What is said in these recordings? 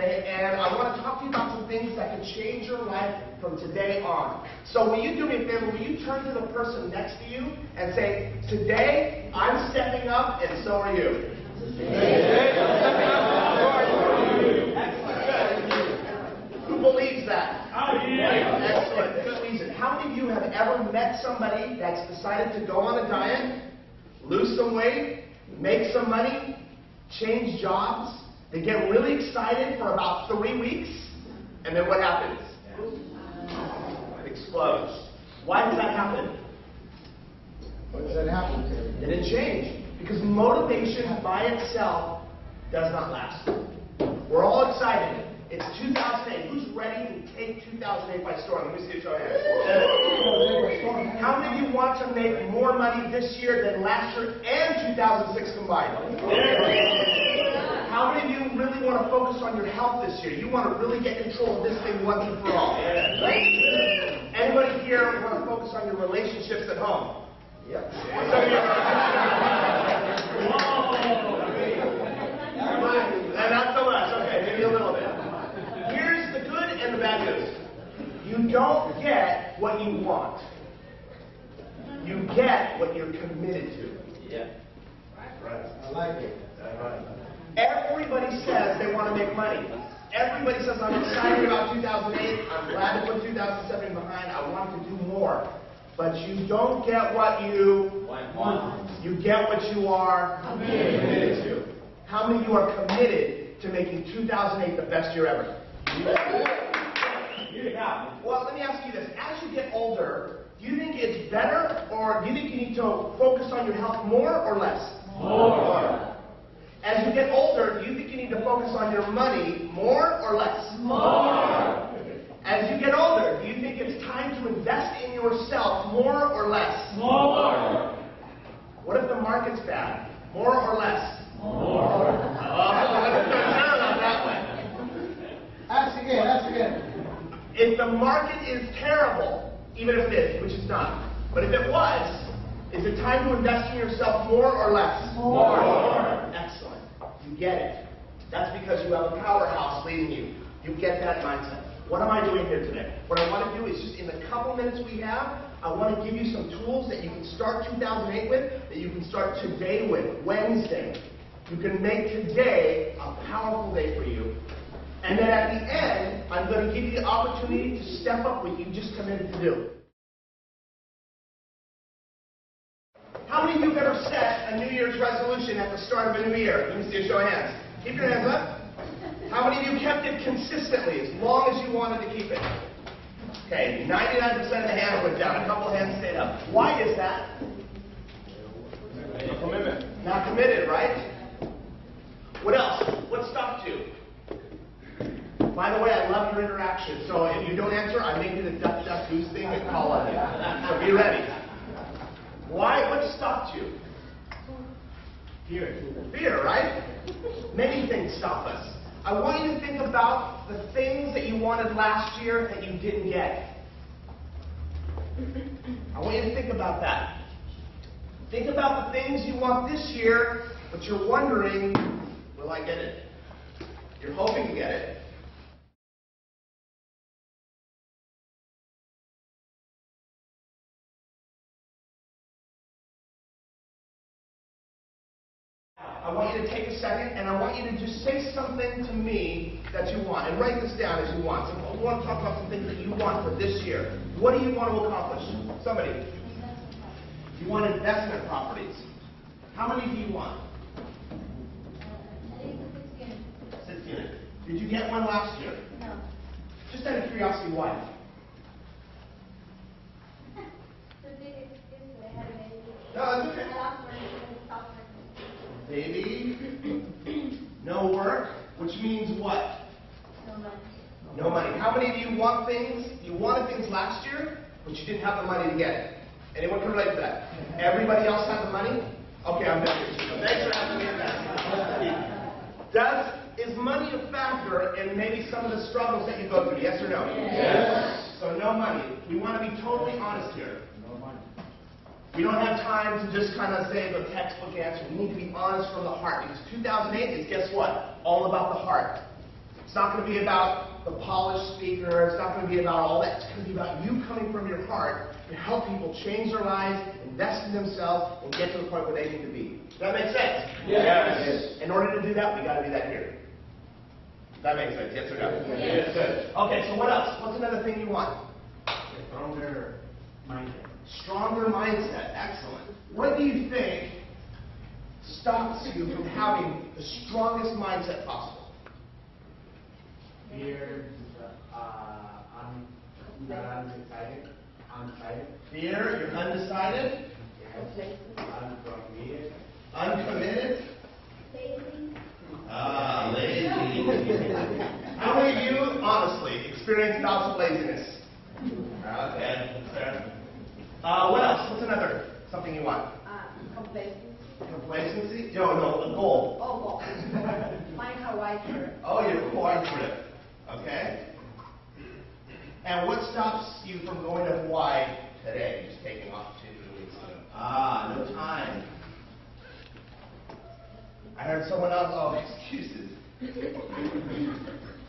today, and I want to talk to you about some things that can change your life from today on. So will you do me a favor? Will you turn to the person next to you and say, today I'm stepping up and so are you. Today I'm stepping up and so are you. Excellent. Good. Who believes that? Excellent. Who believes it? How many of you have ever met somebody that's decided to go on a diet, lose some weight, make some money, change jobs? They get really excited for about 3 weeks, and then what happens? It explodes. Why does that happen? What does that happen to? It didn't change. Because motivation by itself does not last. We're all excited. It's 2008. Who's ready to take 2008 by storm? Let me see a show of hands. How many of you want to make more money this year than last year and 2006 combined? How many of you really want to focus on your health this year? You want to really get control of this thing once and for all? Anybody here want to focus on your relationships at home? Yep. Not so much. Okay, maybe a little bit. Here's the good and the bad news. You don't get what you want. You get what you're committed to. Yeah. Right. I like it. Right. Everybody says they want to make money. Everybody says, I'm excited about 2008. I'm glad to put 2007 behind. I want to do more. But you don't get what you want. You get what you are committed to. How many of you are committed to making 2008 the best year ever? Yeah. Well, let me ask you this. As you get older, do you think it's better, or do you think you need to focus on your health more or less? More. As you get older, do you think you need to focus on your money more or less? More. As you get older, do you think it's time to invest in yourself more or less? More. What if the market's bad? More or less? More. Ask again. If the market is terrible, even if it is, which it's not, but if it was, is it time to invest in yourself more or less? More. Excellent. You get it. That's because you have a powerhouse leading you. You get that mindset. What am I doing here today? What I want to do is just in the couple minutes we have, I want to give you some tools that you can start 2008 with, that you can start today with, Wednesday. You can make today a powerful day for you. And then at the end, I'm going to give you the opportunity to step up what you just committed to do. How many of you have ever set a New Year's resolution at the start of a new year? Let me see a show of hands. Keep your hands up. How many of you kept it consistently, as long as you wanted to keep it? Okay, 99% of the hands went down. A couple of hands stayed up. Why is that? No commitment. Not committed, right? What else? What stopped you? By the way, I love your interaction. So if you don't answer, I make it a duck, duck, goose thing and call on you. So be ready. Why? What stopped you? Fear, right? Many things stop us. I want you to think about the things that you wanted last year that you didn't get. I want you to think about that. Think about the things you want this year, but you're wondering, will I get it? You're hoping to get it. I want you to take a second, and I want you to just say something to me that you want, and write this down as you want. So I want to talk about some things that you want for this year. What do you want to accomplish? Somebody. You want investment properties. How many do you want? 16. Did you get one last year? No. Just out of curiosity, why? No, that's okay. Baby, no work, which means what? No money. No money. How many of you want things? You wanted things last year, but you didn't have the money to get it. Anyone can relate to that? Everybody else has the money? Okay, I'm done. Thanks for asking me that. Is money a factor in maybe some of the struggles that you go through? Yes or no? Yes. So no money. We want to be totally honest here. No money. We don't have time to just kind of say the textbook answer. We need to be honest from the heart, because 2008 is, guess what? All about the heart. It's not going to be about the polished speaker. It's not going to be about all that. It's going to be about you coming from your heart to help people change their lives, invest in themselves, and get to the point where they need to be. Does that make sense? Yes. In order to do that, we got to do that here. That makes sense, yes or no? Yes. Good. Okay, so what else? What's another thing you want? Stronger mindset. Stronger mindset. Excellent. What do you think stops you from having the strongest mindset possible? Fear, undecided. Fear, you're undecided. Uncommitted. Lazy. How many of you, honestly, experience bouts of laziness? Okay, that's fair. What else? What's another something you want? Complacency. Complacency? No, a goal. Oh, goal. Mine Hawaii trip. Oh, your Hawaii trip. Okay. And what stops you from going to Hawaii today? Just taking off 2 weeks. No time. I heard someone else. Oh, excuses.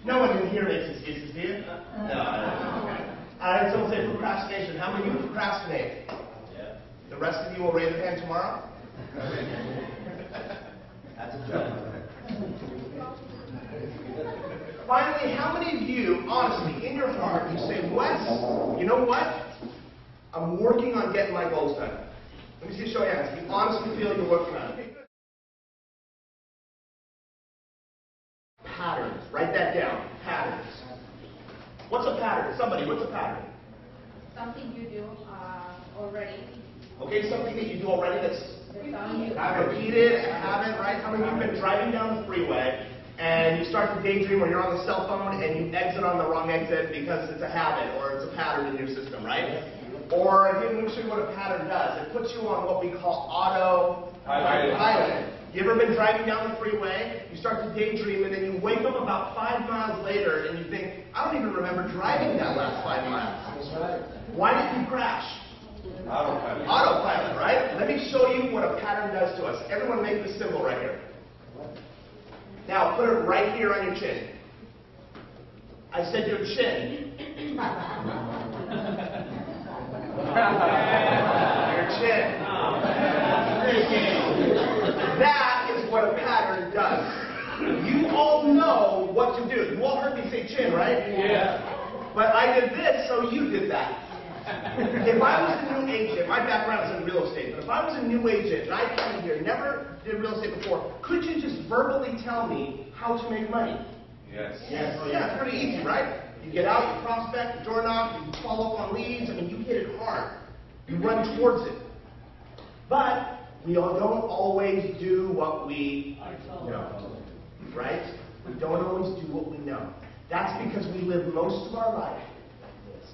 No one in here makes excuses, do you? No, I don't. Okay. I heard someone say procrastination. How many of you procrastinate? Yeah. The rest of you will raise your hand tomorrow? That's a joke. Finally, how many of you, honestly, in your heart, you say, Wes, you know what? I'm working on getting my goals done. Let me see a show of hands. You honestly feel you're working on it. Patterns. Write that down. Patterns. What's a pattern? Somebody, what's a pattern? Something you do already. Okay, something that you do already that's Repeated. repeated, a habit, right? How many of you have been driving down the freeway and you start to daydream or you're on the cell phone and you exit on the wrong exit because it's a habit or it's a pattern in your system, right? Or let me show you what a pattern does. It puts you on what we call autopilot. You ever been driving down the freeway, you start to daydream, and then you wake up about 5 miles later and you think, I don't even remember driving that last 5 miles. Why did you crash? Autopilot. Autopilot, right? Let me show you what a pattern does to us. Everyone make this symbol right here. Now put it right here on your chin. I said your chin. Your chin. That is what a pattern does. You all know what to do. You all heard me say chin, right? Yeah. But I did this, so you did that. If I was a new agent, my background is in real estate, but if I was a new agent and I came here, never did real estate before, could you just verbally tell me how to make money? Yes. Yes. Yeah, it's pretty easy, right? You get out, you prospect, you door knock, you follow up on leads. I mean, you hit it hard. You run towards it. But we all don't always do what we know, right? We don't always do what we know. That's because we live most of our life like this.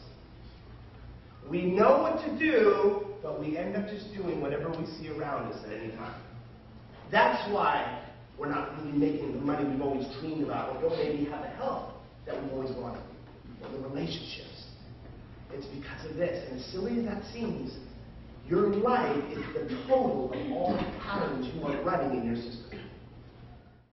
We know what to do, but we end up just doing whatever we see around us at any time. That's why we're not really making the money we've always dreamed about, or don't maybe have the health that we've always wanted, or the relationships. It's because of this. And as silly as that seems, your life is the total of all the patterns you are running in your system.